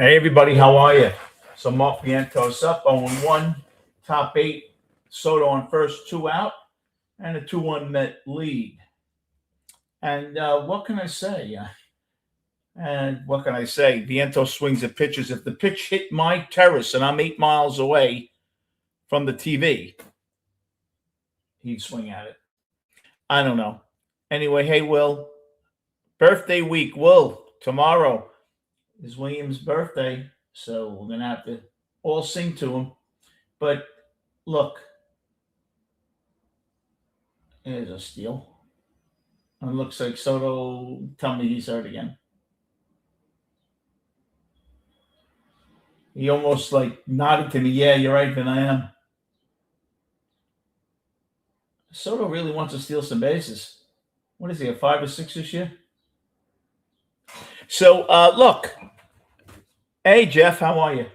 Hey everybody, how are you? So Mark Vientos up 0-1, top 8. Soto on first, 2 out, and a 2-1 Met lead. And what can I say? Vientos swings at pitches. If the pitch hit my terrace and I'm 8 miles away from the TV, he'd swing at it. I don't know. Anyway, hey Will, birthday week. Will, tomorrow is William's birthday, so we're gonna have to all sing to him. But look, here's a steal. And it looks like Soto, tell me he's hurt again. He almost like nodded to me. Yeah, you're right, Vin, I am. Soto really wants to steal some bases. What is he, a 5 or 6 this year? So, look. Hey, Jeff, how are you?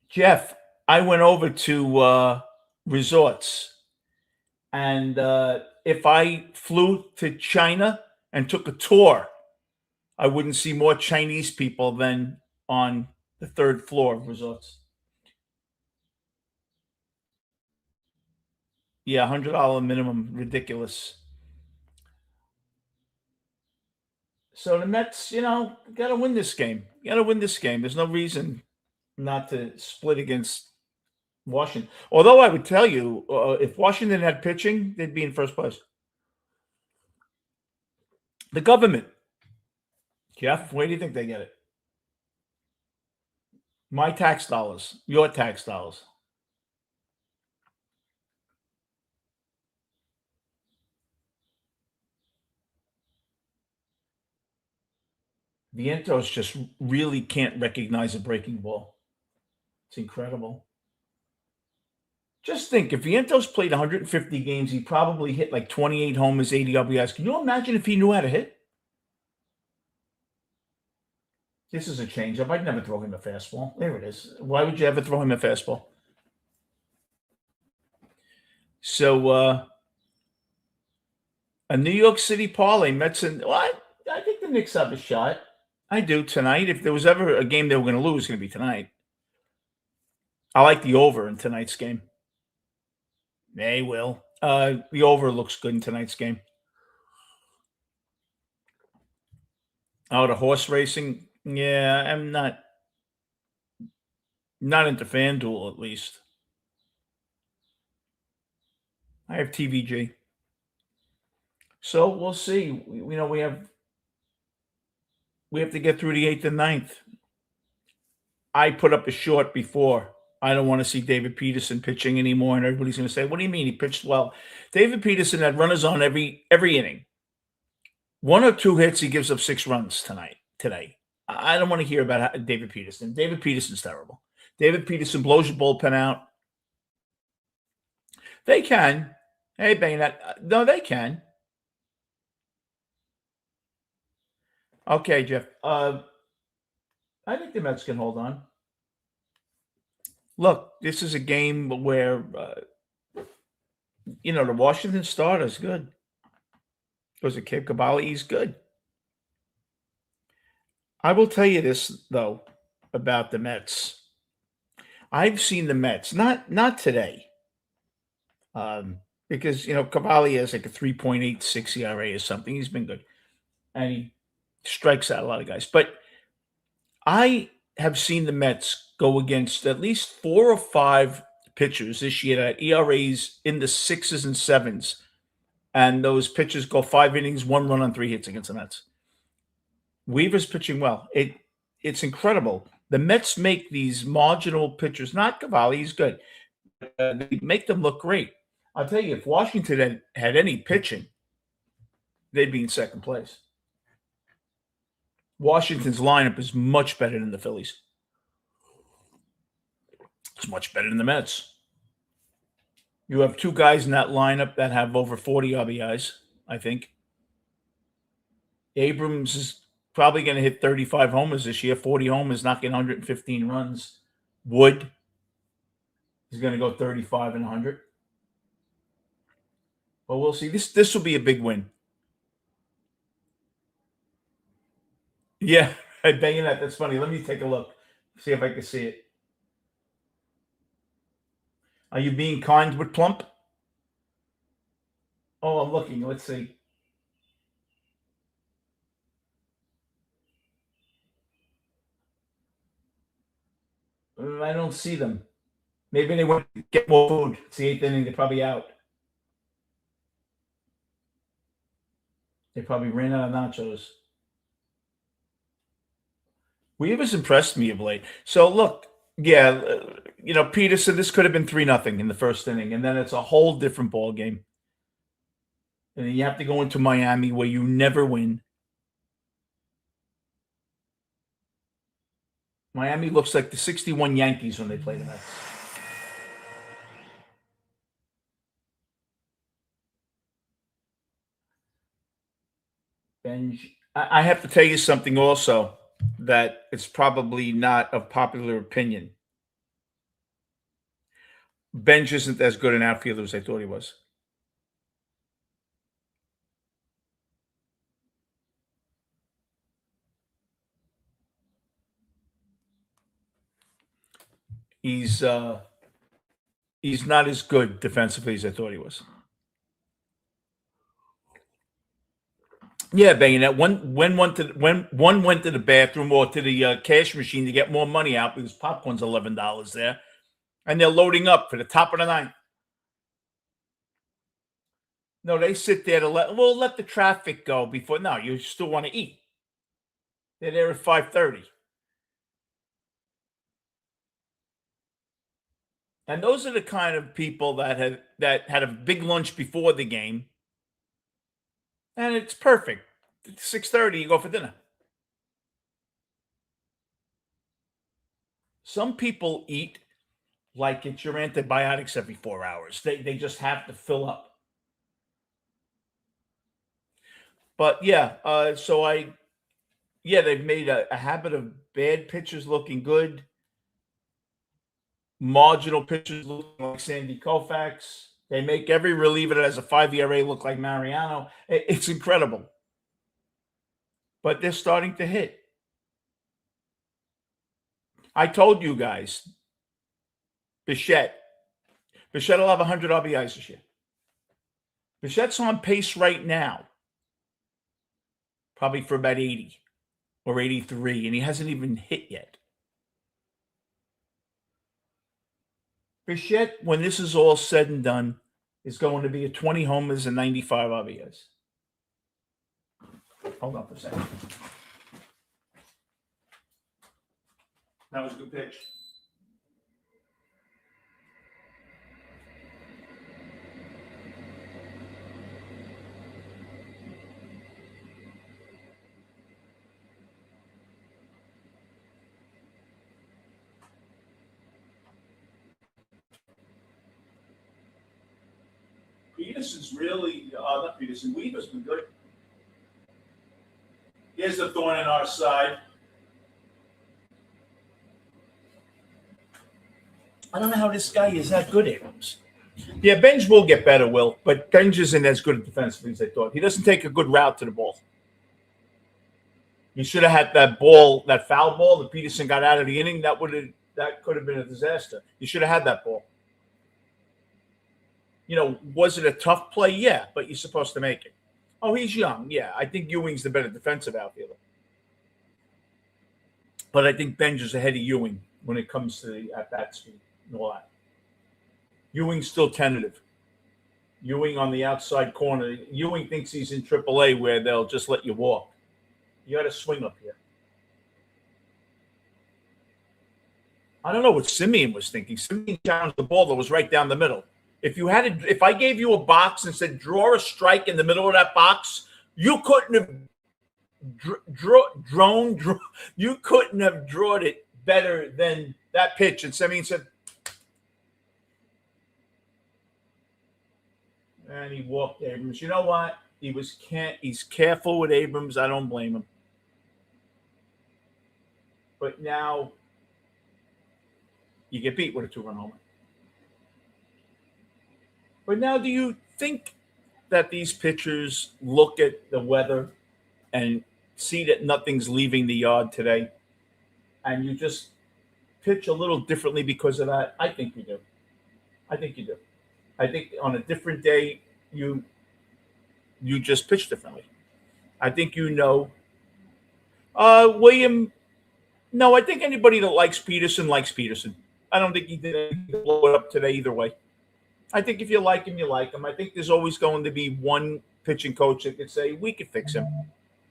Jeff, I went over to resorts. And if I flew to China and took a tour, I wouldn't see more Chinese people than on the 3rd floor of resorts. Yeah, $100 minimum, ridiculous. So the Mets, got to win this game. You got to win this game. There's no reason not to split against Washington. Although I would tell you, if Washington had pitching, they'd be in first place. The government. Jeff, where do you think they get it? My tax dollars, your tax dollars. Vientos just really can't recognize a breaking ball. It's incredible. Just think, if Vientos played 150 games, he probably hit like 28 homers, 80 RBIs. Can you imagine if he knew how to hit? This is a changeup. I'd never throw him a fastball. There it is. Why would you ever throw him a fastball? So, a New York City parlay, Mets and what? I think the Knicks have a shot. I do tonight. If there was ever a game they were going to lose, it's going to be tonight. I like the over in tonight's game. They will. The over looks good in tonight's game. Oh, the horse racing. Yeah, I'm not into FanDuel, at least. I have TVG. So we'll see. We have to get through the 8th and 9th. I put up a short before. I don't want to see David Peterson pitching anymore, and everybody's going to say, "What do you mean he pitched well?" David Peterson had runners on every inning. 1 or 2 hits, he gives up 6 runs today. I don't want to hear about David Peterson. David Peterson's terrible. David Peterson blows your bullpen out. They can. Hey, Bayonet. No, they can. Okay, Jeff. I think the Mets can hold on. Look, this is a game where, the Washington starter is good. Was it Cape Cabali? He's good. I will tell you this, though, about the Mets. I've seen the Mets, not today, because, Cavalli has like a 3.86 ERA or something. He's been good. And he strikes out a lot of guys. But I have seen the Mets go against at least 4 or 5 pitchers this year at ERAs in the 6s and 7s. And those pitchers go 5 innings, 1 run on 3 hits against the Mets. Weaver's pitching well. It's incredible. The Mets make these marginal pitchers, not Cavalli, he's good. They make them look great. I'll tell you, if Washington had any pitching, they'd be in second place. Washington's lineup is much better than the Phillies. It's much better than the Mets. You have 2 guys in that lineup that have over 40 RBIs, I think. Abrams is probably going to hit 35 homers this year, 40 homers, knocking 115 runs. Wood is going to go 35 and 100. But we'll see. This will be a big win. Yeah, I banging that. That's funny. Let me take a look. See if I can see it. Are you being kind with Plump? Oh, I'm looking. Let's see. I don't see them. Maybe they went to get more food. It's the eighth inning. They're probably out. They probably ran out of nachos. Weaver's impressed me of late. So look, yeah, Peterson. This could have been 3-0 in the first inning, and then it's a whole different ball game. And then you have to go into Miami where you never win. Miami looks like the '61 Yankees when they play the Mets. Benj, I have to tell you something also that it's probably not of popular opinion. Benj isn't as good an outfielder as I thought he was. He's uh, he's not as good defensively as I thought he was. Yeah, banging that when one went to the bathroom or to the cash machine to get more money out because popcorn's $11 there, and they're loading up for the top of the ninth. No, they sit there to let the traffic go before. No, you still want to eat. They're there at 5:30, and those are the kind of people that had a big lunch before the game, and it's perfect. 6:30, you go for dinner. Some people eat like it's your antibiotics every 4 hours. They just have to fill up. But yeah, they've made a habit of bad pitchers looking good, marginal pitchers looking like Sandy Koufax. They make every reliever that has a 5 ERA look like Mariano. It's incredible. But they're starting to hit. I told you guys, Bichette. Bichette will have 100 RBIs this year. Bichette's on pace right now, probably for about 80 or 83, and he hasn't even hit yet. Bichette, when this is all said and done, is going to be at 20 homers and 95 RBIs. Hold on for a second. That was a good pitch. Peterson's really, not Peterson, Weaver's been good. Here's the thorn in our side. I don't know how this guy is that good, Abrams. Yeah, Benj will get better, Will, but Benj isn't as good at defensively as I thought. He doesn't take a good route to the ball. He should have had that ball, that foul ball that Peterson got out of the inning. That could have been a disaster. You should have had that ball. Was it a tough play? Yeah, but you're supposed to make it. Oh, he's young. Yeah, I think Ewing's the better defensive outfielder. But I think Benj is ahead of Ewing when it comes to the at-bat speed and all that. Ewing's still tentative. Ewing on the outside corner. Ewing thinks he's in AAA where they'll just let you walk. You got to swing up here. I don't know what Simeon was thinking. Simeon challenged the ball that was right down the middle. If I gave you a box and said draw a strike in the middle of that box, you couldn't have you couldn't have drawn it better than that pitch. And Simeon said, and he walked Abrams. You know what? He's careful with Abrams. I don't blame him. But now you get beat with a 2-run homer. But now, do you think that these pitchers look at the weather and see that nothing's leaving the yard today, and you just pitch a little differently because of that? I think you do. I think you do. I think on a different day, you you just pitch differently. I think you know. William, no, I think anybody that likes Peterson likes Peterson. I don't think he did anything to blow it up today either way. I think if you like him, you like him. I think there's always going to be one pitching coach that could say, we could fix him.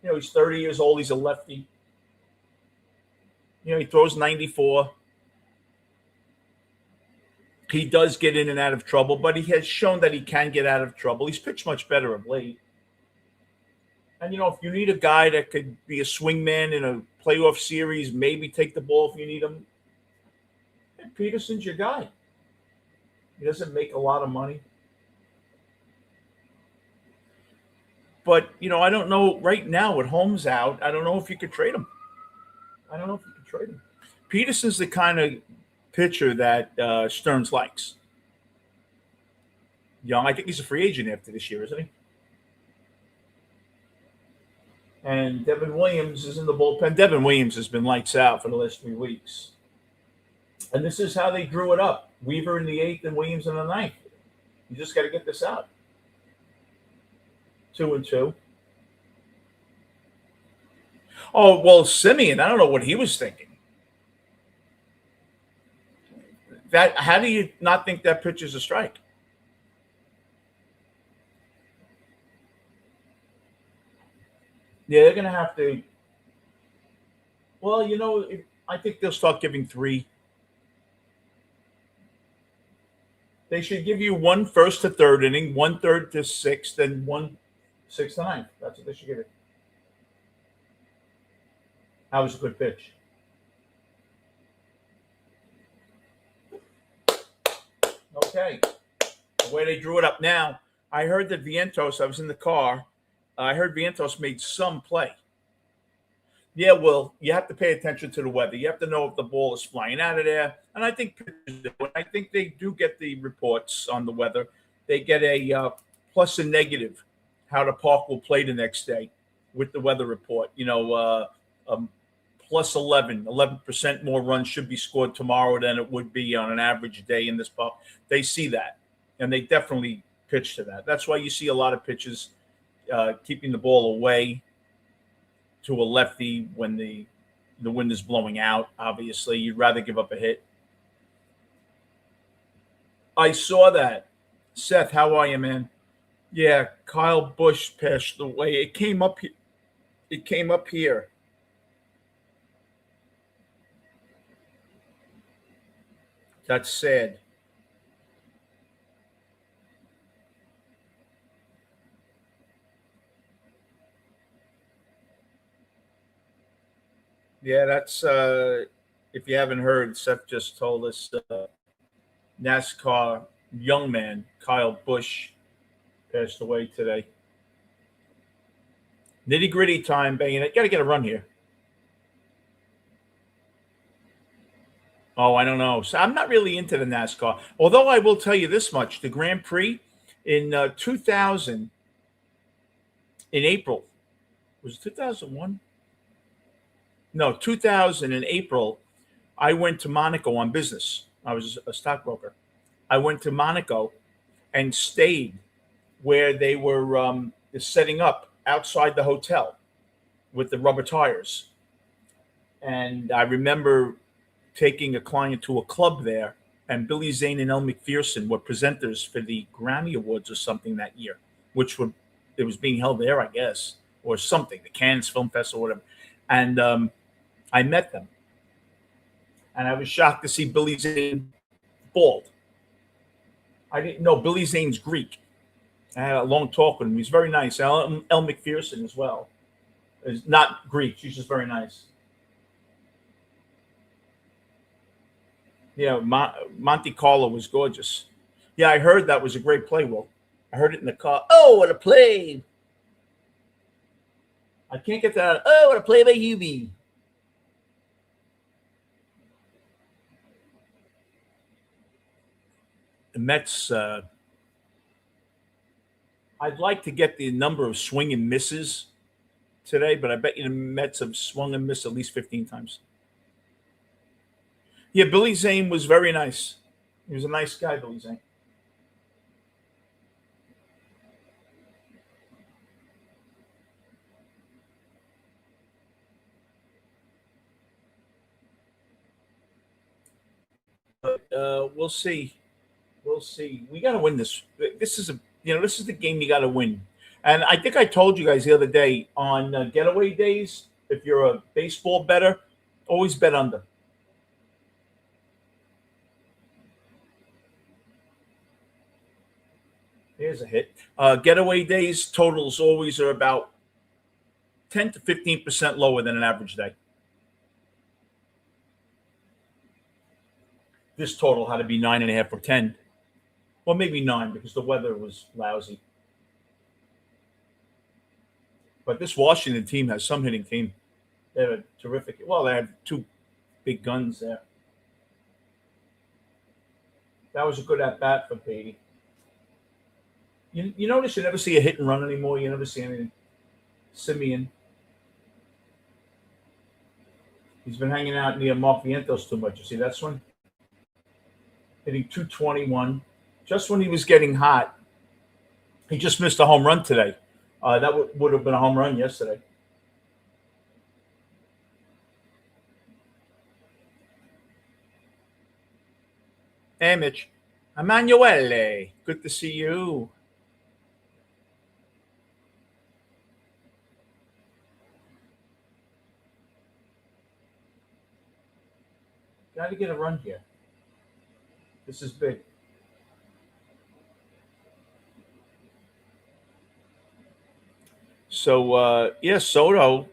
He's 30 years old. He's a lefty. He throws 94. He does get in and out of trouble, but he has shown that he can get out of trouble. He's pitched much better of late. And, if you need a guy that could be a swingman in a playoff series, maybe take the ball if you need him, Peterson's your guy. He doesn't make a lot of money. But, I don't know right now with Holmes out, I don't know if you could trade him. Peterson's the kind of pitcher that Stearns likes. Young, I think he's a free agent after this year, isn't he? And Devin Williams is in the bullpen. Devin Williams has been lights out for the last 3 weeks. And this is how they drew it up. Weaver in the 8th and Williams in the 9th. You just got to get this out. 2-2. Oh, well, Simeon, I don't know what he was thinking. How do you not think that pitch is a strike? Yeah, they're going to have to. Well, I think they'll start giving 3. They should give you 1 first to 3rd inning, 1 3rd to 6th, and 1 6th to 9th. That's what they should give it. That was a good pitch. Okay. The way they drew it up now, I heard that Vientos, I was in the car, I heard Vientos made some play. Yeah, well, you have to pay attention to the weather. You have to know if the ball is flying out of there. And I think they do get the reports on the weather. They get a plus and negative, how the park will play the next day with the weather report. Plus 11% more runs should be scored tomorrow than it would be on an average day in this park. They see that, and they definitely pitch to that. That's why you see a lot of pitches keeping the ball away to a lefty when the wind is blowing out. Obviously, you'd rather give up a hit. I saw that. Seth, how are you, man? Yeah, Kyle Busch passed away. It came up here. That's sad. Yeah, that's if you haven't heard, Seth just told us NASCAR young man Kyle Busch passed away today. Nitty gritty time, banging it. Got to get a run here. Oh, I don't know. So I'm not really into the NASCAR. Although I will tell you this much: the Grand Prix in 2000 in April was it 2001? No, 2000 in April. I went to Monaco on business. I was a stockbroker. I went to Monaco and stayed where they were setting up outside the hotel with the rubber tires. And I remember taking a client to a club there, and Billy Zane and Elle Macpherson were presenters for the Grammy Awards or something that year, it was being held there, I guess, or something, the Cannes Film Festival, or whatever. And I met them, and I was shocked to see Billy Zane bald. I didn't know Billy Zane's Greek. I had a long talk with him. He's very nice. Elle Macpherson as well is not Greek. She's just very nice. Yeah, Monte Carlo was gorgeous. Yeah, I heard that was a great play, Will. I heard it in the car. Oh, what a play. I can't get that out. Oh, what a play by Hubie. The Mets, I'd like to get the number of swing and misses today, but I bet you the Mets have swung and missed at least 15 times. Yeah, Billy Zane was very nice. He was a nice guy, Billy Zane. But we'll see. We'll see. We got to win this. This is this is the game you got to win. And I think I told you guys the other day on getaway days, if you're a baseball bettor, always bet under. Here's a hit. Getaway days totals always are about 10 to 15% lower than an average day. This total had to be 9.5 or 10. Well, maybe 9 because the weather was lousy. But this Washington team has some hitting team. They're a terrific. Well, they have two big guns there. That was a good at bat for Beatty. You notice you never see a hit and run anymore. You never see anything. Simeon. He's been hanging out near Mark Vientos too much. You see that one? Hitting 221. Just when he was getting hot, he just missed a home run today. That would have been a home run yesterday. Hey, Mitch. Emanuele, good to see you. Got to get a run here. This is big. So, Soto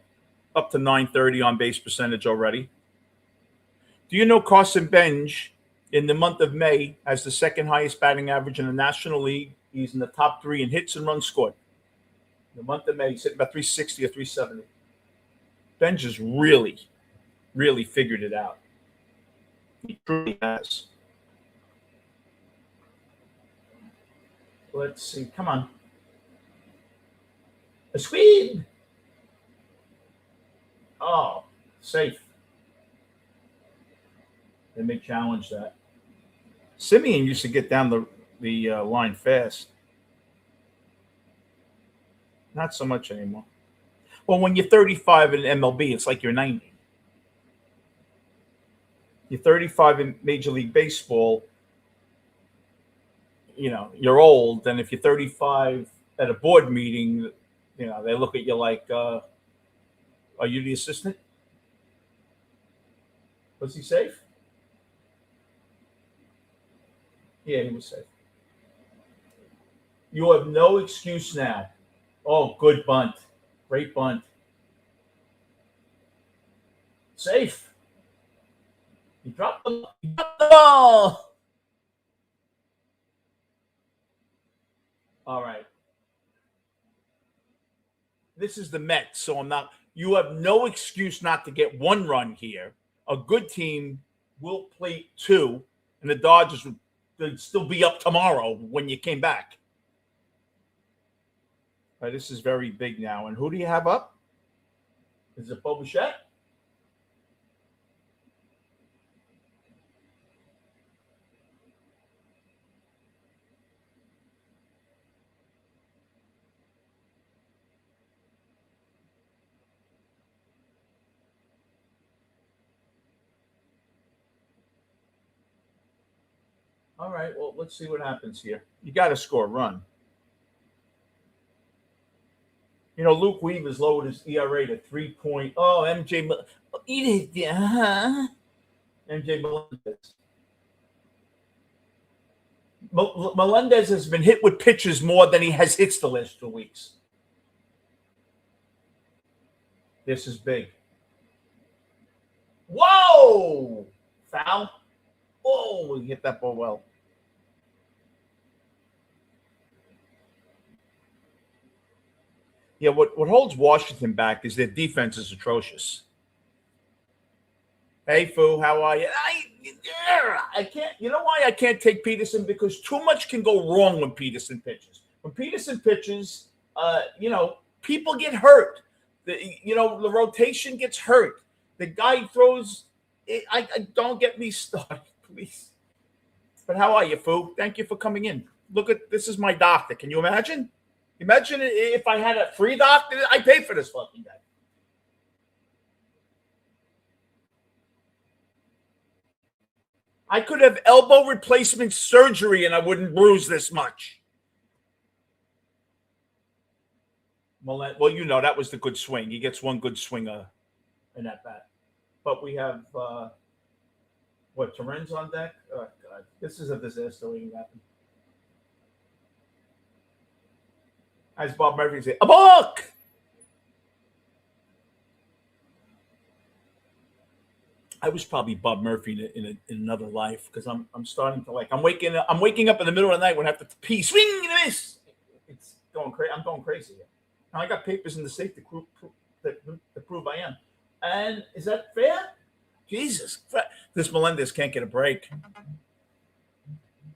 up to 930 on base percentage already. Do you know Carson Benj in the month of May has the second highest batting average in the National League? He's in the top 3 in hits and runs scored. In the month of May, he's hitting about 360 or 370. Benj has really, really figured it out. He truly has. Let's see. Come on. A squeeb. Oh, safe. They may challenge that. Simeon used to get down the line fast. Not so much anymore. Well, when you're 35 in MLB, it's like you're 90. You're 35 in Major League Baseball, you're old. And if you're 35 at a board meeting, they look at you like, are you the assistant? Was he safe? Yeah, he was safe. You have no excuse now. Oh, good bunt. Great bunt. Safe. He dropped the ball. All right. This is the Mets, so you have no excuse not to get one run here. A good team will play 2, and the Dodgers would still be up tomorrow when you came back. All right, this is very big now. And who do you have up? Is it Bo Bichette? All right, well, let's see what happens here. You got to score a run. Luke Weaver's lowered his ERA to 3. Oh, MJ. Eat it, huh? MJ Melendez. Melendez has been hit with pitches more than he has hits the last 2 weeks. This is big. Whoa! Foul. Oh, he hit that ball well. Yeah, what holds Washington back is their defense is atrocious. Hey, Fu, how are you? I can't. You know why I can't take Peterson? Because too much can go wrong when Peterson pitches. When Peterson pitches, people get hurt. The rotation gets hurt. The guy throws. I don't get me started, please. But how are you, Foo? Thank you for coming in. Look at this is my doctor. Can you imagine? Imagine if I had a free doctor. I paid for this fucking guy. I could have elbow replacement surgery and I wouldn't bruise this much. Well, that was the good swing. He gets one good swing in that bat. But we have Torrens on deck? Oh God, this is a disaster waiting to happen. As Bob Murphy say, a book. I was probably Bob Murphy in another life because I'm starting to I'm waking up in the middle of the night when I have to pee, swing and miss. It's going crazy. I'm going crazy here. Now I got papers in the safe to prove I am. And is that fair? Jesus, this Melendez can't get a break.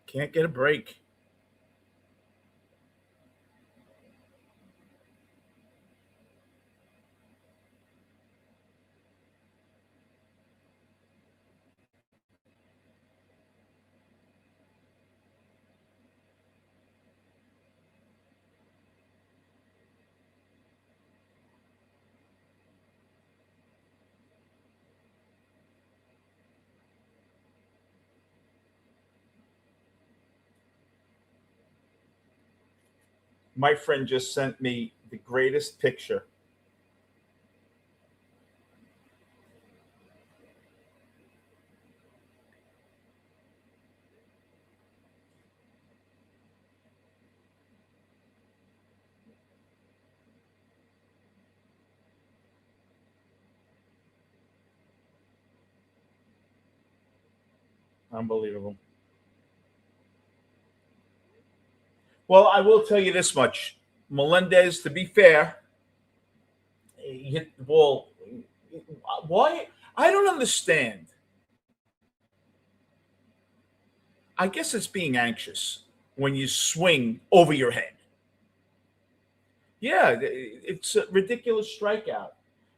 Can't get a break. My friend just sent me the greatest picture. Unbelievable. Well, I will tell you this much. Melendez, to be fair, he hit the ball. Why? I don't understand. I guess it's being anxious when you swing over your head. Yeah, it's a ridiculous strikeout.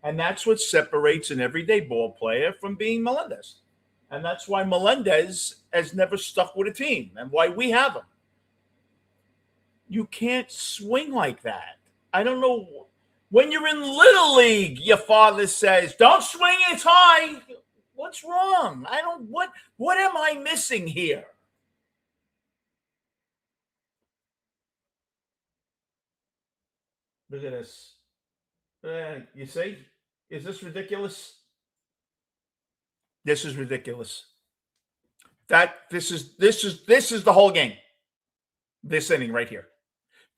And that's what separates an everyday ball player from being Melendez. And that's why Melendez has never stuck with a team and why we have him. You can't swing like that. I don't know. When you're in Little League, your father says, don't swing it high. What's wrong? What am I missing here? Look at this. You see? Is this ridiculous? This is ridiculous. This is the whole game. This inning right here.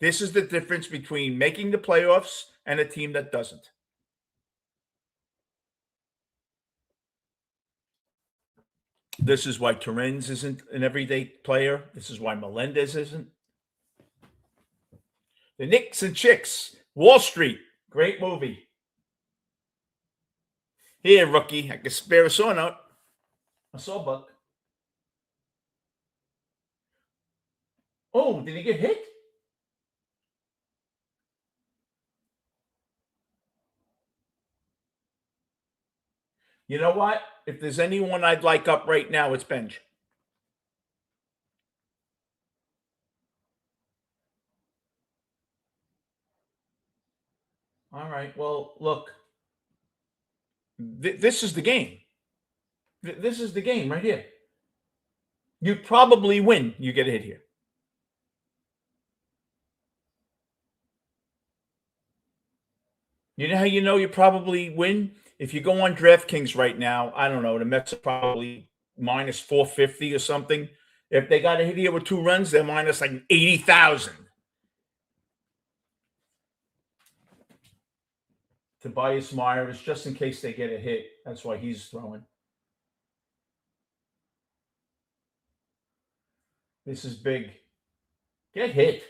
This is the difference between making the playoffs and a team that doesn't. This is why Torrens isn't an everyday player. This is why Melendez isn't. The Knicks and Chicks, Wall Street, great movie. Here, rookie, I can spare a saw note. A sawbuck. Oh, did he get hit? You know what? If there's anyone I'd like up right now, it's Benj. All right. Well, look, this is the game. This is the game right here. You probably win. You get a hit here. You know how you know you probably win? If you go on DraftKings right now, I don't know, the Mets are probably minus 450 or something. If they got a hit here with 2 runs, they're minus like 80,000. Tobias Myers, just in case they get a hit. That's why he's throwing. This is big. Get hit.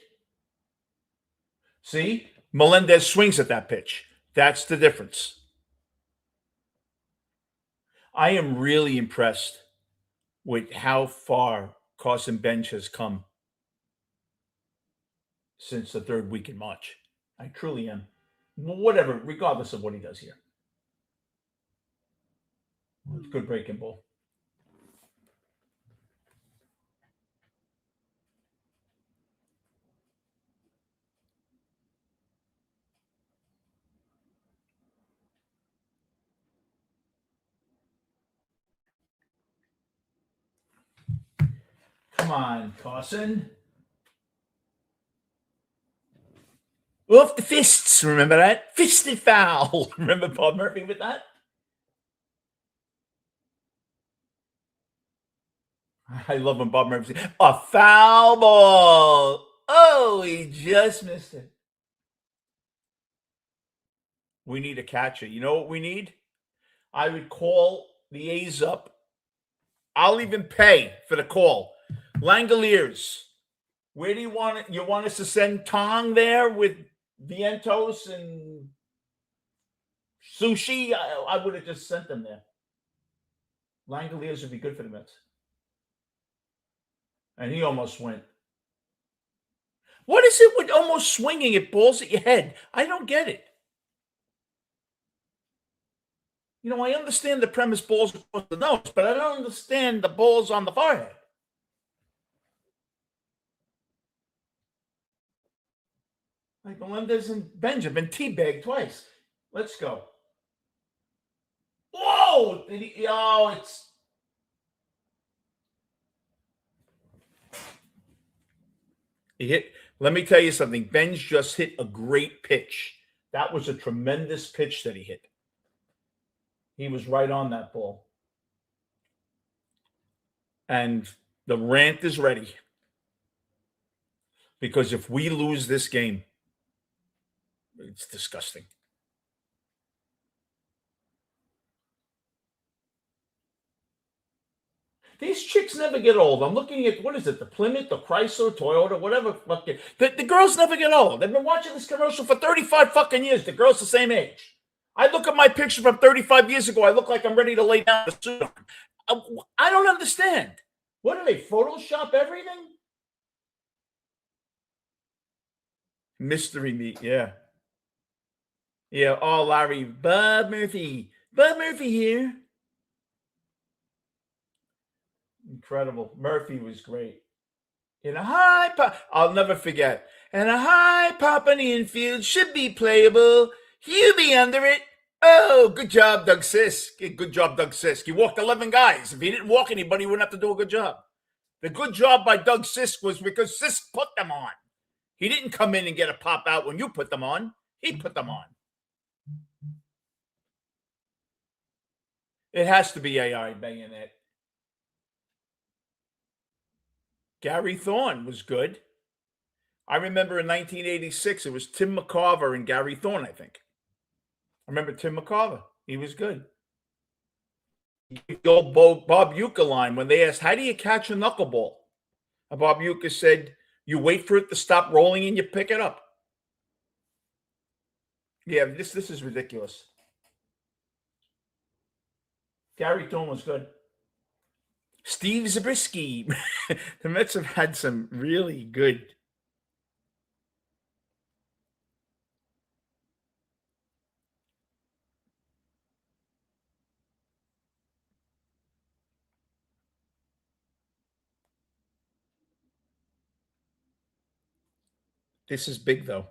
See? Melendez swings at that pitch. That's the difference. I am really impressed with how far Carson Bench has come since the 3rd week in March. I truly am. whatever, regardless of what he does here. It's a good breaking ball. Come on, Carson. Off the fists. Remember that? Fisted foul. Remember Bob Murphy with that? I love when Bob Murphy said, a foul ball. Oh, he just missed it. We need a catcher. You know what we need? I would call the A's up. I'll even pay for the call. Langoliers. Where do you want it? You want us to send Tong there with Vientos and Sushi? I would have just sent them there. Langoliers would be good for the Mets. And he almost went. What is it with almost swinging at balls at your head? I don't get it. You know, I understand the premise balls across the nose, but I don't understand the balls on the forehead. Like Melendez and Benjamin teabagged twice. Let's go. Whoa! It's. He hit. Let me tell you something. Ben's just hit a great pitch. That was a tremendous pitch that he hit. He was right on that ball. And the rant is ready. Because if we lose this game, it's disgusting. These chicks never get old. I'm looking at, what is it, the Plymouth, the Chrysler, Toyota, whatever. Fucking, the girls never get old. They've been watching this commercial for 35 fucking years. The girl's the same age. I look at my picture from 35 years ago. I look like I'm ready to lay down the suit. I don't understand. What do they, Photoshop everything? Mystery meat, yeah. Yeah, oh, Larry, Bob Murphy. Bob Murphy here. Incredible. Murphy was great. In a high pop, I'll never forget. And a high pop on the infield should be playable. He'll be under it. Oh, good job, Doug Sisk. Good job, Doug Sisk. He walked 11 guys. If he didn't walk anybody, he wouldn't have to do a good job. The good job by Doug Sisk was because Sisk put them on. He didn't come in and get a pop out when you put them on. He put them on. It has to be AI banging it. Gary Thorne was good. I remember in 1986, it was Tim McCarver and Gary Thorne, I think. I remember Tim McCarver. He was good. The old Bob Uecker line when they asked, how do you catch a knuckleball? And Bob Uecker said, you wait for it to stop rolling and you pick it up. Yeah, this is ridiculous. Gary Thorne was good. Steve Zabriskie. The Mets have had some really good. This is big, though.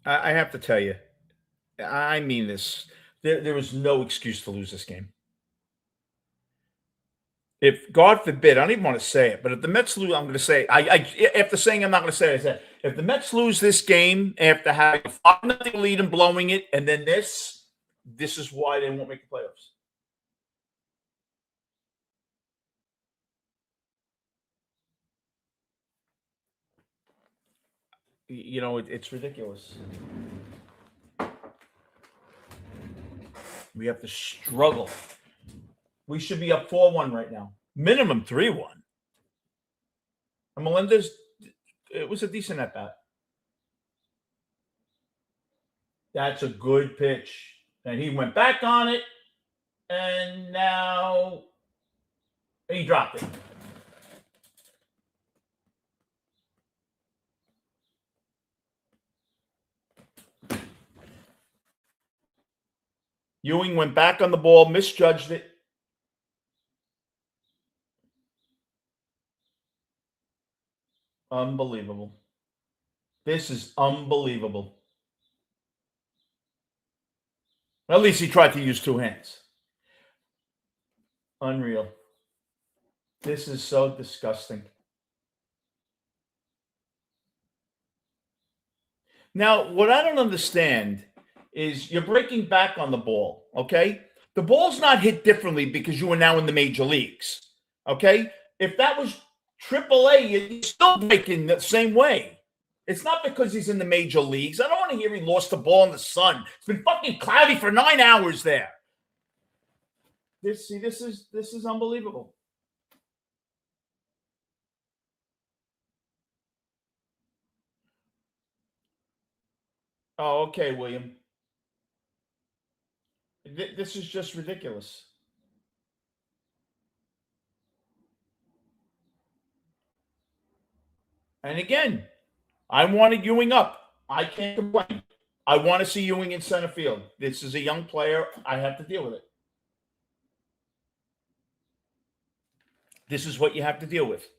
I have to tell you, I mean this. There is no excuse to lose this game. If, God forbid, I don't even want to say it, but if the Mets lose, I'm going to say, after saying I'm not going to say it, I said, if the Mets lose this game after having a 5-0 lead and blowing it, and then this is why they won't make the playoffs. You know, it's ridiculous. We have to struggle. We should be up 4-1 right now. Minimum 3-1. And Melendez, it was a decent at bat. That's a good pitch. And he went back on it. And now he dropped it. Ewing went back on the ball, misjudged it. Unbelievable. This is unbelievable. At least he tried to use two hands. Unreal. This is so disgusting. Now, what I don't understand is you're breaking back on the ball, okay? The ball's not hit differently because you are now in the major leagues, okay? If that was AAA, you're still breaking the same way. It's not because he's in the major leagues. I don't want to hear he lost the ball in the sun. It's been fucking cloudy for 9 hours there. This is unbelievable. Oh, okay, William. This is just ridiculous. And again, I wanted Ewing up. I can't complain. I want to see Ewing in center field. This is a young player. I have to deal with it. This is what you have to deal with.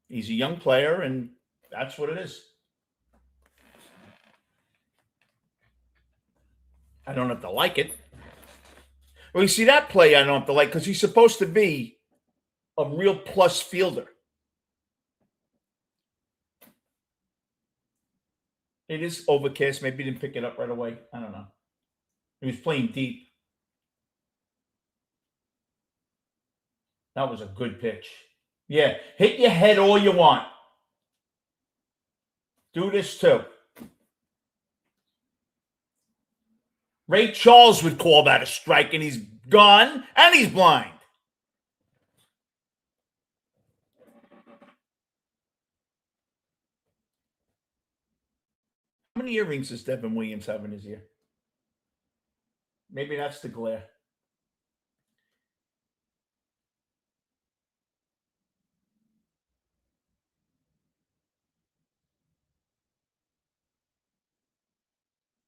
He's a young player, and that's what it is. I don't have to like it. Well, you see that play I don't have to like because he's supposed to be a real plus fielder. It is overcast. Maybe he didn't pick it up right away. I don't know. He was playing deep. That was a good pitch. Yeah, hit your head all you want. Do this too. Ray Charles would call that a strike, and he's gone, and he's blind. How many earrings does Devin Williams have in his ear? Maybe that's the glare.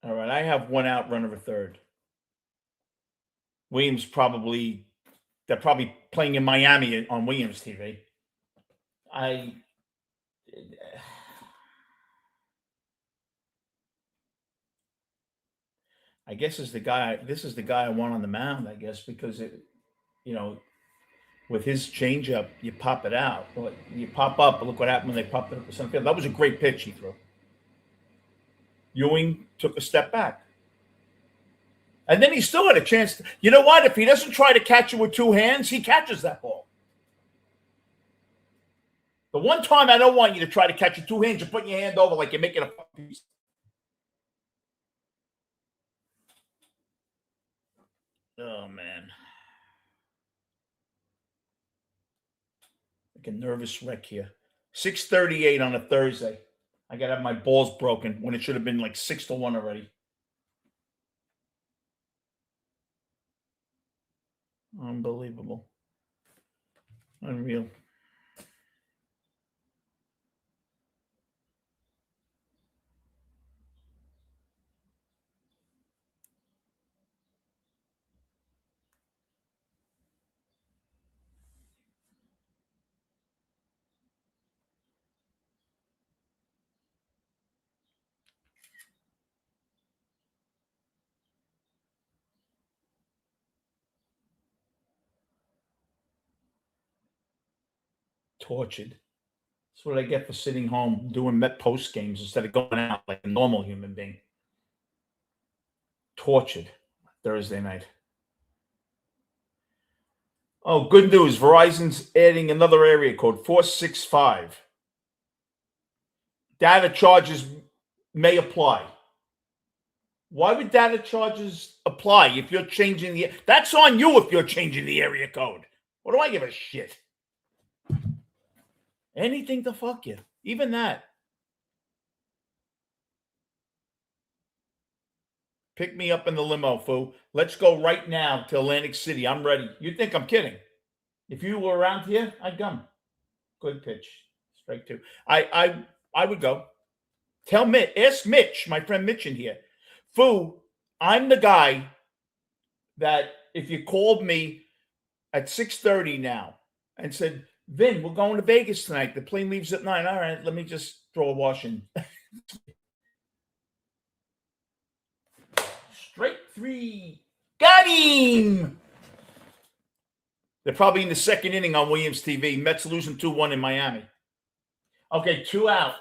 All right, I have one out, runner of a third. Williams they're probably playing in Miami on Williams TV. I guess this is the guy I want on the mound, I guess, because with his changeup, you pop it out. You pop up, but look what happened when they popped it up to center field. That was a great pitch he threw. Ewing took a step back. And then he still had a chance. You know what? If he doesn't try to catch it with two hands, he catches that ball. The one time I don't want you to try to catch it with two hands, you're putting your hand over like you're making a piece. Oh, man. Like a nervous wreck here. 6:38 on a Thursday. I got to have my balls broken when it should have been like 6-1 already. Unbelievable. Unreal. Tortured. That's what I get for sitting home doing Met post games instead of going out like a normal human being. Tortured Thursday night. Oh, good news. Verizon's adding another area code, 465. Data charges may apply. Why would data charges apply if you're changing the... That's on you if you're changing the area code. What do I give a shit? Anything to fuck you. Even that. Pick me up in the limo, fool. Let's go right now to Atlantic City. I'm ready. You think I'm kidding? If you were around here, I'd come. Good pitch. Strike two. I would go. Ask Mitch, my friend Mitch in here. Foo, I'm the guy that if you called me at 6:30 now and said, Vin, we're going to Vegas tonight. The plane leaves at 9. All right, let me just throw a wash in. Straight three. Got him! They're probably in the second inning on Williams TV. Mets losing 2-1 in Miami. Okay, 2 out.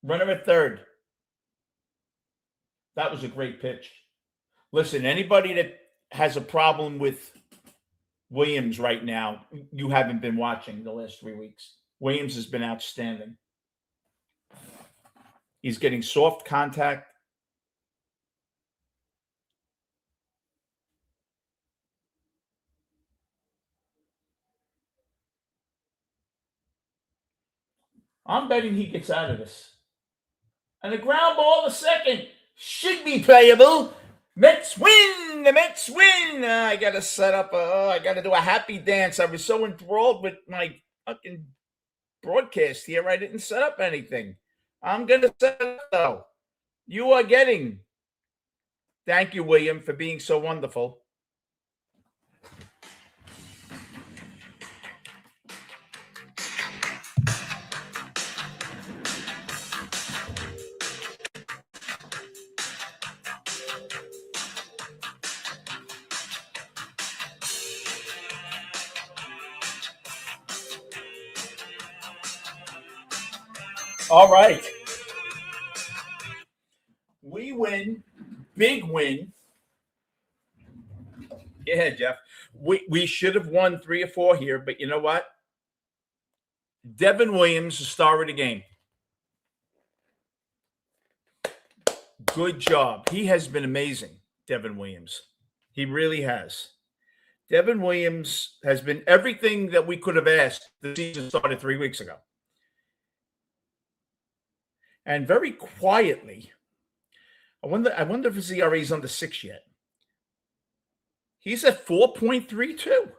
Runner at third. That was a great pitch. Listen, anybody that has a problem with Williams right now, you haven't been watching the last 3 weeks. Williams has been outstanding. He's getting soft contact. I'm betting he gets out of this. And a ground ball to second should be playable. Mets win! The Mets win! I got to set up I got to do a happy dance. I was so enthralled with my fucking broadcast here, I didn't set up anything. I'm going to set it up, though. You are getting. Thank you, William, for being so wonderful. All right. We win. Big win. Yeah, Jeff. We should have won 3 or 4 here, but you know what? Devin Williams, the star of the game. Good job. He has been amazing, Devin Williams. He really has. Devin Williams has been everything that we could have asked. The season started 3 weeks ago. And very quietly, I wonder if his ERA is under 6 yet. He's at 4.32.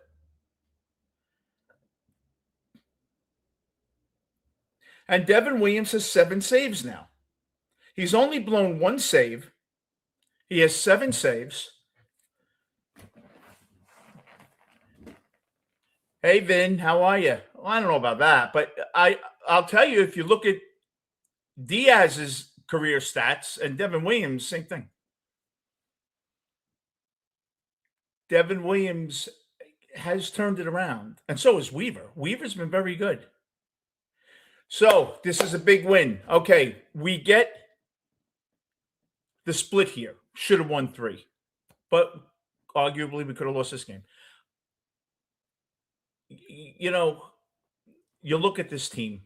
And Devin Williams has 7 saves now. He's only blown 1 save. He has 7 saves. Hey, Vin, how are you? Well, I don't know about that, but I'll tell you, if you look at Diaz's career stats and Devin Williams, same thing. Devin Williams has turned it around, and so has Weaver. Weaver's been very good. So this is a big win. Okay, we get the split here. Should have won 3, but arguably we could have lost this game. You know, you look at this team.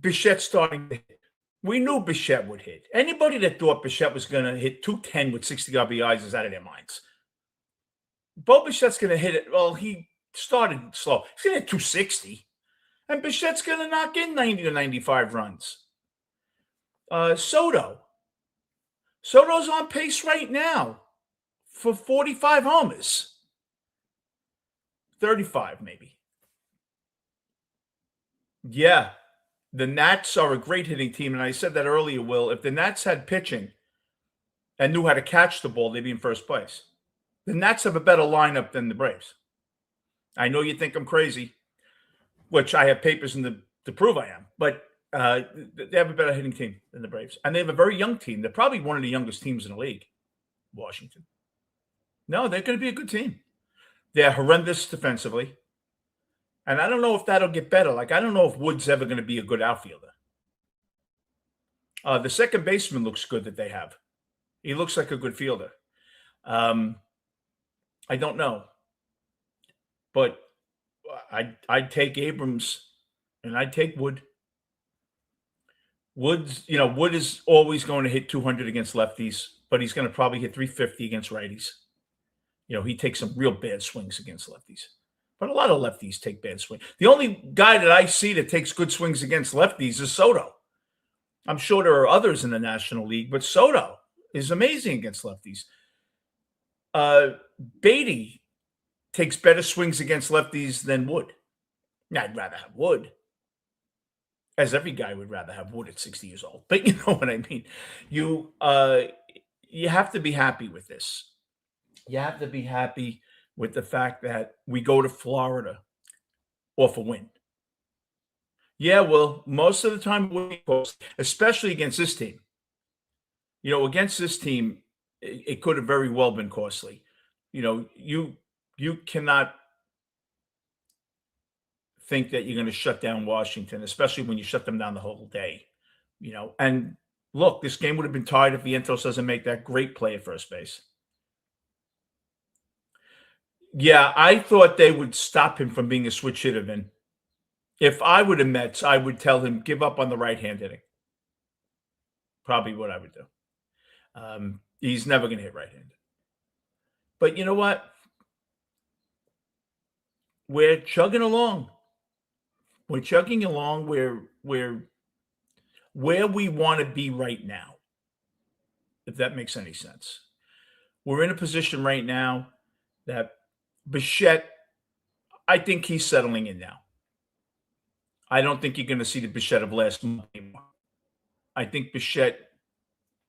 Bichette starting to hit. We knew Bichette would hit. Anybody that thought Bichette was going to hit 210 with 60 RBIs is out of their minds. Bo Bichette's going to hit it. Well, he started slow. He's going to hit 260. And Bichette's going to knock in 90 to 95 runs. Soto's on pace right now for 45 homers. 35 maybe. Yeah. The Nats are a great hitting team, and I said that earlier, Will. If the Nats had pitching and knew how to catch the ball, they'd be in first place. The Nats have a better lineup than the Braves. I know you think I'm crazy, which I have papers to prove I am, but they have a better hitting team than the Braves. And they have a very young team. They're probably one of the youngest teams in the league, Washington. No, they're going to be a good team. They're horrendous defensively. And I don't know if that'll get better. Like, I don't know if Wood's ever going to be a good outfielder. The second baseman looks good that they have. He looks like a good fielder. I don't know. But I'd take Abrams and I'd take Wood. Wood is always going to hit 200 against lefties, but he's going to probably hit 350 against righties. He takes some real bad swings against lefties. But a lot of lefties take bad swings. The only guy that I see that takes good swings against lefties is Soto. I'm sure there are others in the National League, but Soto is amazing against lefties. Beatty takes better swings against lefties than Wood. Now, I'd rather have Wood, as every guy would rather have Wood at 60 years old. But you know what I mean. You have to be happy with this. You have to be happy with the fact that we go to Florida off a win. Yeah, well, most of the time it would be close, especially against this team. Against this team, it could have very well been costly. You cannot think that you're going to shut down Washington, especially when you shut them down the whole day. And look, this game would have been tied if Vientos doesn't make that great play at first base. Yeah, I thought they would stop him from being a switch hitter, Vin. If I were the Mets, I would tell him give up on the right-hand hitting. Probably what I would do. He's never going to hit right-handed. But you know what? We're chugging along. We're chugging along. We're where we want to be right now, if that makes any sense. We're in a position right now that Bichette, I think he's settling in now. I don't think you're going to see the Bichette of last month anymore. I think Bichette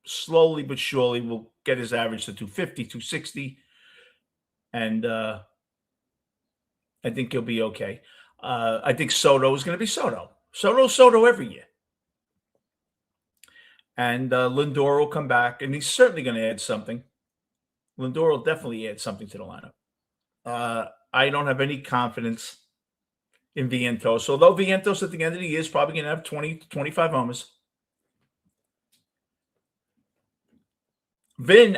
slowly but surely will get his average to 250, 260, and I think he'll be okay. I think Soto is going to be Soto. Soto every year. And Lindor will come back, and he's certainly going to add something. Lindor will definitely add something to the lineup. I don't have any confidence in Vientos, although Vientos at the end of the year is probably going to have 20 to 25 homers. Vin,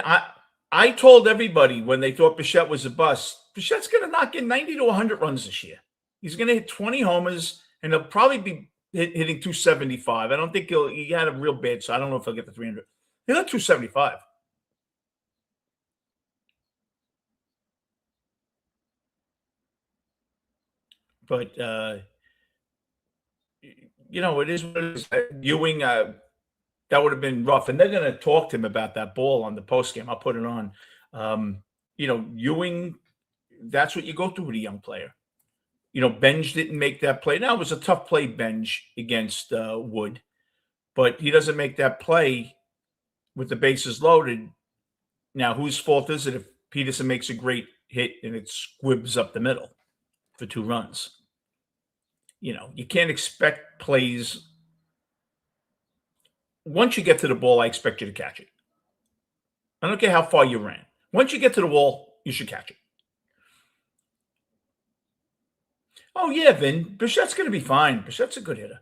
I told everybody when they thought Bichette was a bust, Bichette's going to knock in 90 to 100 runs this year. He's going to hit 20 homers, and he'll probably be hitting 275. I don't think he had a real bad, so I don't know if he'll get the 300. He'll hit 275. But, it is what it is. Ewing, that would have been rough. And they're going to talk to him about that ball on the postgame. I'll put it on. Ewing, that's what you go through with a young player. Benj didn't make that play. Now, it was a tough play, Benj, against Wood. But he doesn't make that play with the bases loaded. Now, whose fault is it if Peterson makes a great hit and it squibs up the middle for 2 runs? You can't expect plays. Once you get to the ball, I expect you to catch it. I don't care how far you ran. Once you get to the wall, you should catch it. Oh, yeah, Vin. Bichette's going to be fine. Bichette's a good hitter.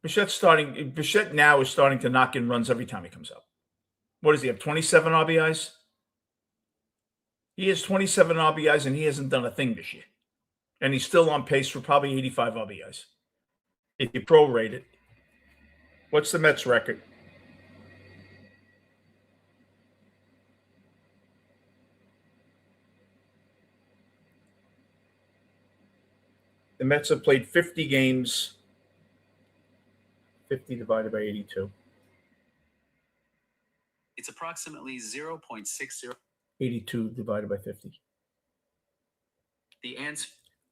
Bichette now is starting to knock in runs every time he comes up. What does he have, 27 RBIs? He has 27 RBIs, and he hasn't done a thing this year. And he's still on pace for probably 85 RBIs. If you prorate it. What's the Mets record? The Mets have played 50 games. 50 divided by 82. It's approximately 0.60. 82 divided by 50. The answer.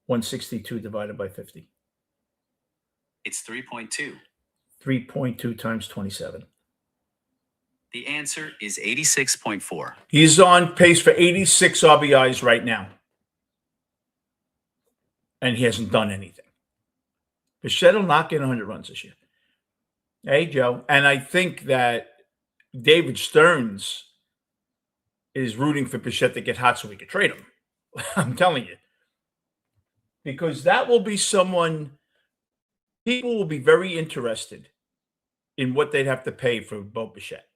162 divided by 50. It's 3.2. 3.2 times 27. The answer is 86.4. He's on pace for 86 RBIs right now. And he hasn't done anything. Bichette will knock in 100 runs this year. Hey, Joe. And I think that David Stearns is rooting for Bichette to get hot so we can trade him. I'm telling you. Because that will be someone, people will be very interested in what they'd have to pay for Bo Bichette.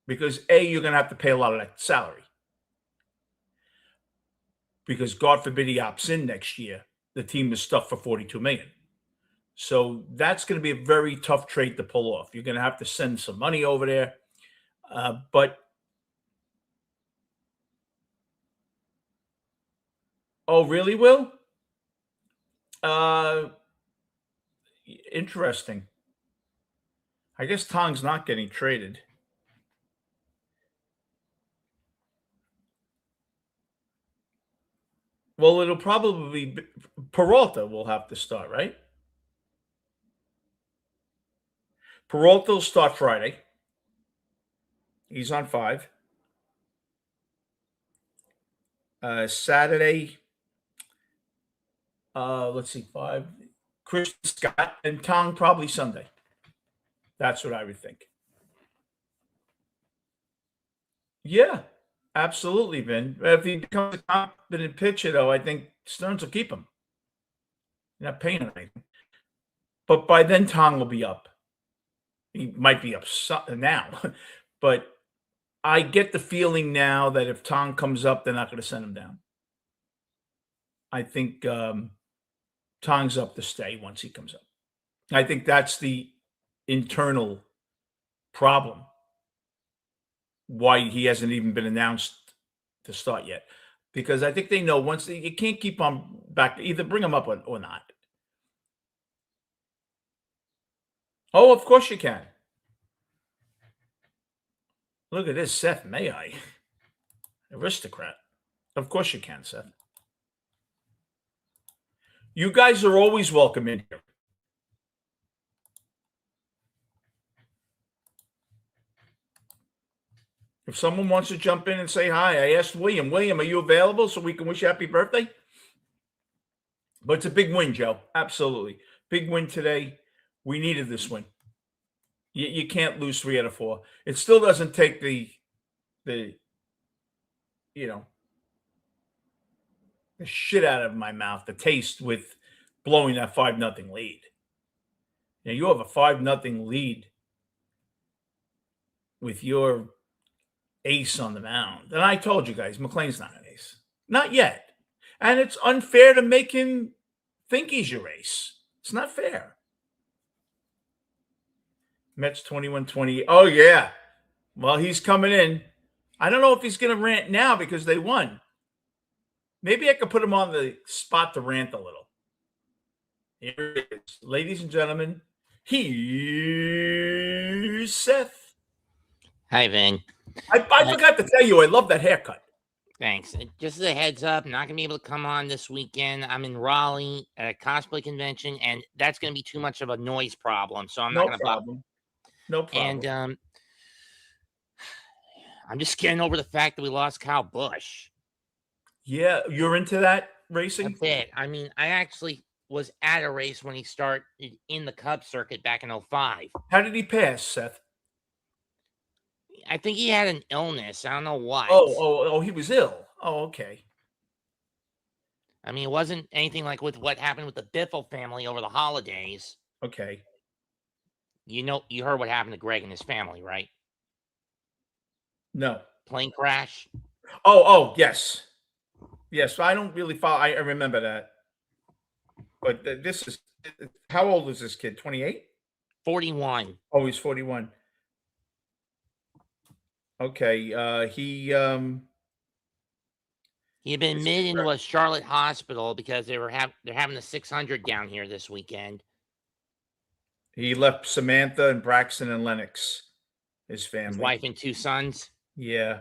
Because you're going to have to pay a lot of that salary. Because God forbid he opts in next year, the team is stuck for $42 million. So that's going to be a very tough trade to pull off. You're going to have to send some money over there. But oh, really, Will? Interesting. I guess Tong's not getting traded. Well, it'll probably be Peralta will have to start, right? Peralta will start Friday. He's on 5. Saturday, let's see, 5. Chris Scott and Tong probably Sunday. That's what I would think. Yeah, absolutely, Vin. If he becomes a competent pitcher, though, I think Stearns will keep him. You're not paying him anything. But by then, Tong will be up. He might be up now, but I get the feeling now that if Tong comes up, they're not going to send him down. I think Tong's up to stay once he comes up. I think that's the internal problem. Why he hasn't even been announced to start yet. Because I think they know once you can't keep on back, either bring him up or not. Oh, of course you can. Look at this, Seth. May I? Aristocrat. Of course you can, Seth. You guys are always welcome in here. If someone wants to jump in and say hi, I asked William. William, are you available so we can wish you happy birthday? But it's a big win, Joe. Absolutely. Big win today. We needed this win. You can't lose 3 out of 4. It still doesn't take the shit out of my mouth, the taste with blowing that 5-0 lead. Now you have a 5-0 lead with your ace on the mound. And I told you guys, McLean's not an ace. Not yet. And it's unfair to make him think he's your ace. It's not fair. Mets 21-28. Oh, yeah. Well, he's coming in. I don't know if he's going to rant now because they won. Maybe I could put him on the spot to rant a little. Here it is. Ladies and gentlemen, here's Seth. Hi, Vin. I forgot to tell you, I love that haircut. Thanks. Just as a heads up, I'm not going to be able to come on this weekend. I'm in Raleigh at a cosplay convention, and that's going to be too much of a noise problem. So I'm not going to bother. No problem. And I'm just getting over the fact that we lost Kyle Busch. Yeah, you're into that racing? A bit. I mean, I actually was at a race when he started in the Cup circuit back in 05. How did he pass, Seth? I think he had an illness. I don't know what. Oh, he was ill. Oh, okay. I mean, it wasn't anything like with what happened with the Biffle family over the holidays. Okay. You heard what happened to Greg and his family, right? No. Plane crash. Oh, yes. Yes, I don't really follow. I remember that. But this is, how old is this kid? 28? 41. Oh, he's 41. Okay. He had been admitted into a Charlotte hospital because they're having the 600 down here this weekend. He left Samantha and Braxton and Lennox, his family. His wife and 2 sons. Yeah.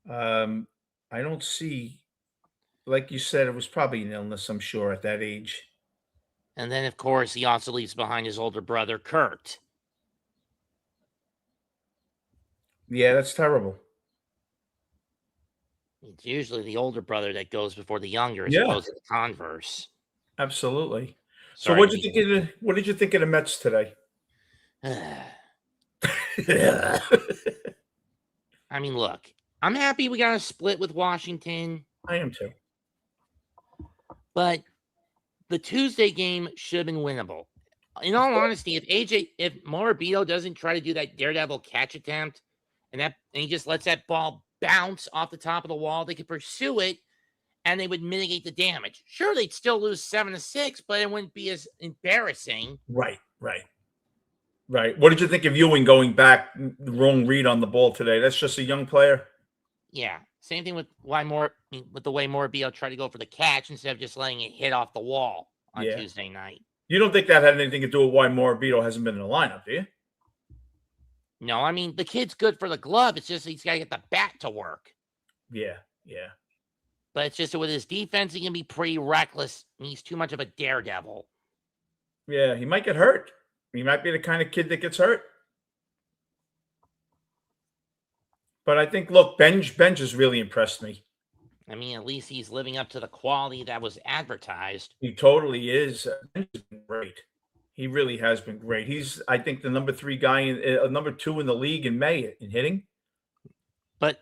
I don't see, like you said, it was probably an illness, I'm sure, at that age. And then, of course, he also leaves behind his older brother, Kurt. Yeah, that's terrible. It's usually the older brother that goes before the younger, as Yeah. opposed to the converse. Absolutely. Sorry, so what did you think of the Mets today? I mean, look, I'm happy we got a split with Washington. I am too. But the Tuesday game should have been winnable. In all honesty, if Morabito doesn't try to do that daredevil catch attempt and he just lets that ball bounce off the top of the wall, they could pursue it and they would mitigate the damage. Sure, they'd still lose 7-6, but it wouldn't be as embarrassing. Right. What did you think of Ewing going back the wrong read on the ball today? That's just a young player. Yeah. Same thing with the way Morabito tried to go for the catch instead of just letting it hit off the wall on Tuesday night. You don't think that had anything to do with why Morabito hasn't been in the lineup, do you? No, I mean, the kid's good for the glove. It's just he's got to get the bat to work. Yeah. But it's just that with his defense, he can be pretty reckless. And he's too much of a daredevil. Yeah, he might get hurt. He might be the kind of kid that gets hurt. But I think, look, Benj has really impressed me. I mean, at least he's living up to the quality that was advertised. He totally is. Ben's been great. He really has been great. He's, I think, the number 3 guy in number 2 in the league in May in hitting. But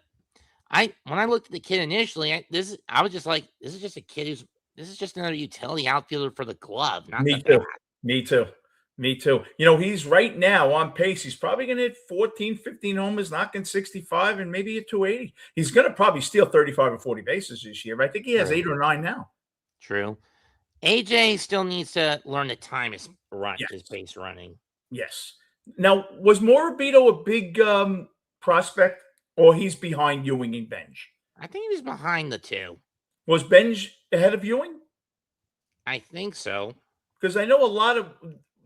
when I looked at the kid initially, I was just like, this is just a kid this is just another utility outfielder for the glove, not the Me bat. too. Me too. Me too. He's right now on pace. He's probably going to hit 14, 15 homers, knocking 65 and maybe a 280. He's going to probably steal 35 or 40 bases this year. But I think he has True. 8 or 9 now. True. AJ still needs to learn to time his Yes. base running. Yes. Now, was Morabito a big prospect, or he's behind Ewing and Benj? I think he was behind the two. Was Benj ahead of Ewing? I think so. Because I know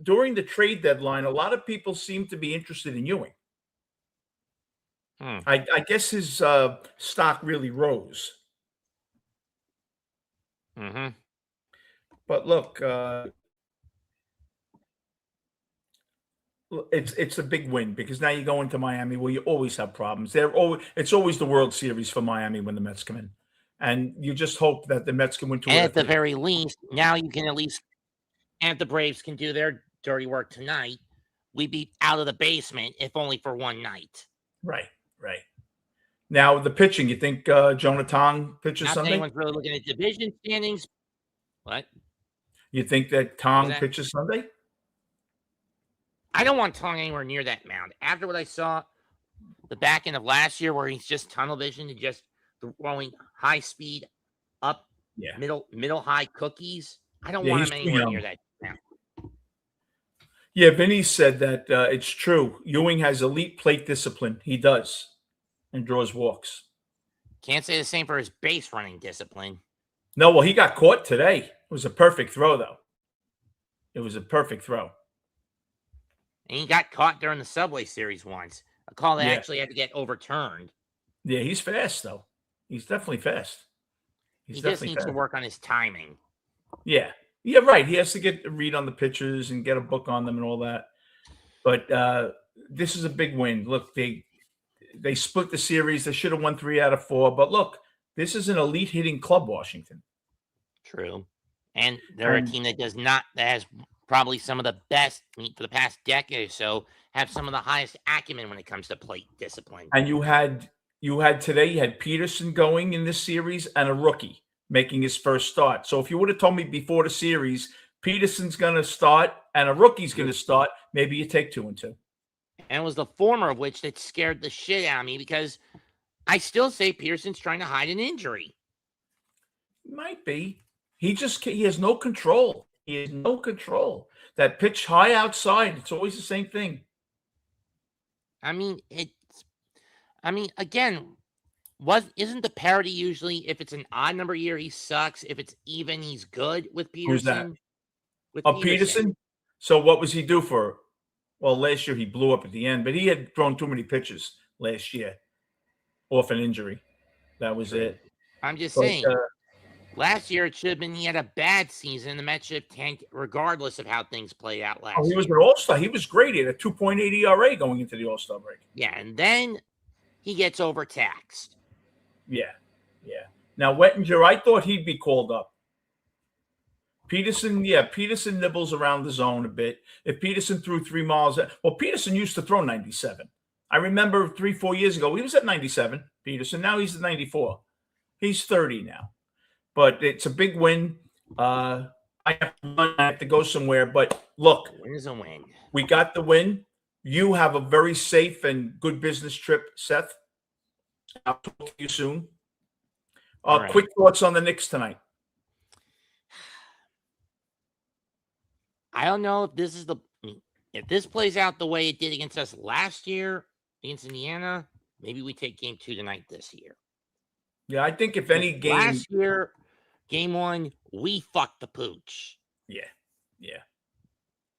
during the trade deadline, a lot of people seem to be interested in Ewing. I guess his stock really rose. Mm-hmm. But look, it's a big win because now you go into Miami where you always have problems. It's always the World Series for Miami when the Mets come in, and you just hope that the Mets can win 2 And out at of the 3. very least, now you can at least, and if the Braves can do their dirty work tonight, we'd be out of the basement, if only for one night. Right. Now the pitching, you think Jonah Tong pitches Not that Sunday? anyone's really looking at division standings. What? You think that Tong pitches Sunday? I don't want Tong anywhere near that mound. After what I saw the back end of last year, where he's just tunnel vision and just throwing high speed up middle high cookies, I don't want him anywhere near that mound. Yeah, Vinny said that it's true. Ewing has elite plate discipline. He does, and draws walks. Can't say the same for his base running discipline. No, well, he got caught today. It was a perfect throw, though. It was a perfect throw. And he got caught during the Subway Series once. A call that actually had to get overturned. Yeah, he's fast, though. He's definitely fast. He just needs to work on his timing. Yeah, right. He has to get a read on the pitchers and get a book on them and all that. But this is a big win. Look, they split the series. They should have won 3 out of 4. But look, this is an elite hitting club, Washington. True. And they're a team that has probably some of the best, for the past decade or so, have some of the highest acumen when it comes to plate discipline. And you had today, you had Peterson going in this series and a rookie making his first start. So if you would have told me before the series, Peterson's going to start and a rookie's going to start, maybe you take 2 and 2. And it was the former of which that scared the shit out of me because I still say Peterson's trying to hide an injury. Might be. He has no control. He has no control. That pitch high outside, it's always the same thing. Again, isn't the parity usually if it's an odd number year, he sucks. If it's even, he's good with Peterson. Who's that? With Peterson? So what was he do for? Well, last year he blew up at the end, but he had thrown too many pitches last year off an injury. That was it. I'm just saying. Last year, it should have been he had a bad season. The Mets should have tanked regardless of how things played out last year. He was an all-star. He was great. He had a 2.8 ERA going into the all-star break. Yeah, and then he gets overtaxed. Yeah. Now, Wettinger, I thought he'd be called up. Peterson nibbles around the zone a bit. If Peterson threw 3 miles, Peterson used to throw 97. I remember 3-4 years ago, he was at 97, Peterson. Now he's at 94. He's 30 now. But it's a big win. I have to go somewhere. But look, a win is a win. We got the win. You have a very safe and good business trip, Seth. I'll talk to you soon. Right. Quick thoughts on the Knicks tonight. I don't know if this plays out the way it did against us last year against Indiana. Maybe we take game 2 tonight this year. Yeah, I think if any game last year. Game 1, we fucked the pooch. Yeah.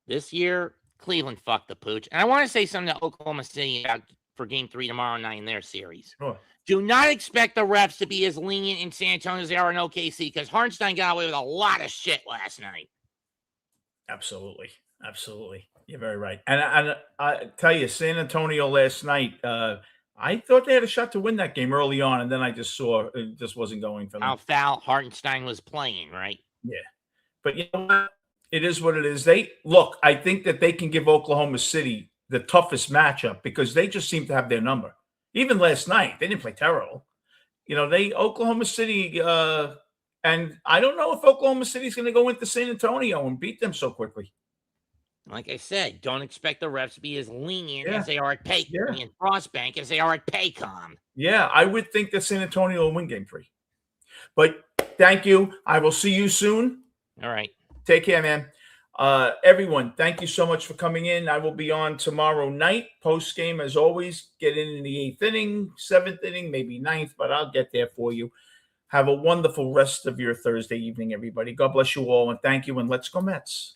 This year, Cleveland fucked the pooch. And I want to say something to Oklahoma City about for Game 3 tomorrow night in their series. Sure. Do not expect the refs to be as lenient in San Antonio as they are in OKC because Hartenstein got away with a lot of shit last night. Absolutely. You're very right. And I tell you, San Antonio last night, I thought they had a shot to win that game early on, and then I just saw it just wasn't going for them. How foul Hartenstein was playing, right? Yeah. But you know what? It is what it is. I think that they can give Oklahoma City the toughest matchup because they just seem to have their number. Even last night, they didn't play terrible. Oklahoma City, and I don't know if Oklahoma City's going to go into San Antonio and beat them so quickly. Like I said, don't expect the refs to be as lenient Yeah. as they are at in Frostbank as they are at Paycom. Yeah, I would think that San Antonio will win game 3. But thank you. I will see you soon. All right. Take care, man. Everyone, thank you so much for coming in. I will be on tomorrow night, post game as always. Get in the 8th inning, 7th inning, maybe 9th, but I'll get there for you. Have a wonderful rest of your Thursday evening, everybody. God bless you all, and thank you, and let's go Mets.